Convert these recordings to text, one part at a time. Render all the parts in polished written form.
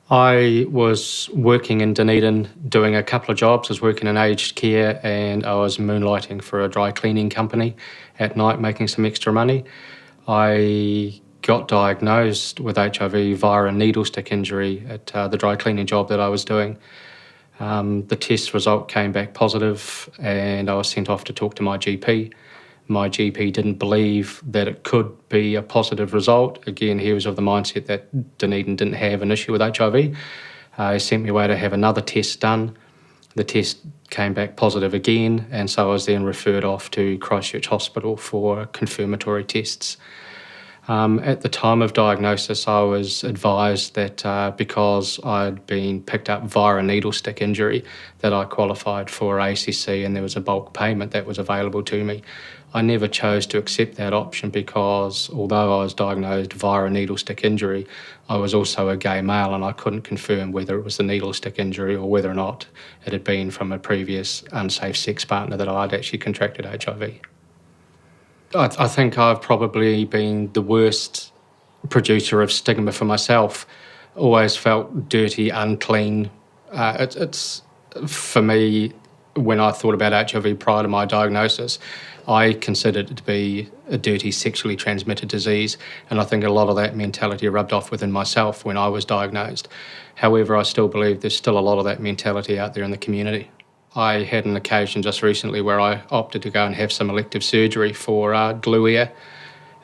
I was working in Dunedin doing a couple of jobs. I was working in aged care and I was moonlighting for a dry cleaning company at night, making some extra money. I got diagnosed with HIV via a needle stick injury at the dry cleaning job that I was doing. The test result came back positive and I was sent off to talk to my GP. My GP didn't believe that it could be a positive result. Again, he was of the mindset that Dunedin didn't have an issue with HIV. He sent me away to have another test done. The test came back positive again, and so I was then referred off to Christchurch Hospital for confirmatory tests. At the time of diagnosis, I was advised that because I'd been picked up via a needle stick injury, that I qualified for ACC and there was a bulk payment that was available to me. I never chose to accept that option because although I was diagnosed via a needle stick injury, I was also a gay male and I couldn't confirm whether it was the needle stick injury or whether or not it had been from a previous unsafe sex partner that I'd actually contracted HIV. I think I've probably been the worst producer of stigma for myself. Always felt dirty, unclean. It's for me, when I thought about HIV prior to my diagnosis, I considered it to be a dirty sexually transmitted disease, and I think a lot of that mentality rubbed off within myself when I was diagnosed. However, I still believe there's still a lot of that mentality out there in the community. I had an occasion just recently where I opted to go and have some elective surgery for glue ear.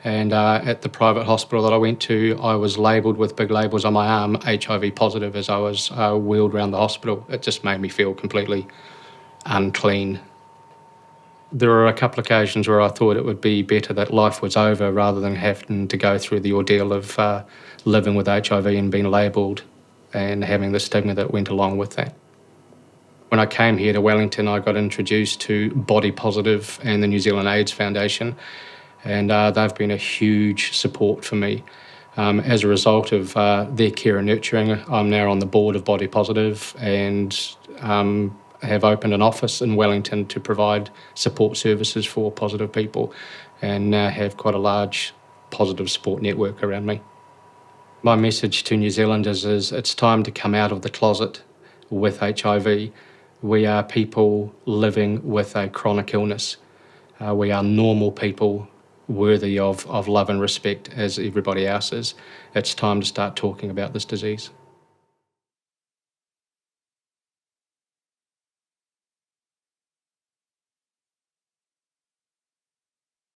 And at the private hospital that I went to, I was labelled with big labels on my arm, HIV positive, as I was wheeled around the hospital. It just made me feel completely unclean. There were a couple of occasions where I thought it would be better that life was over rather than having to go through the ordeal of living with HIV and being labelled and having the stigma that went along with that. When I came here to Wellington, I got introduced to Body Positive and the New Zealand AIDS Foundation, and they've been a huge support for me. As a result of their care and nurturing, I'm now on the board of Body Positive and have opened an office in Wellington to provide support services for positive people, and now have quite a large positive support network around me. My message to New Zealanders is it's time to come out of the closet with HIV. We are people living with a chronic illness. We are normal people worthy of love and respect as everybody else is. It's time to start talking about this disease.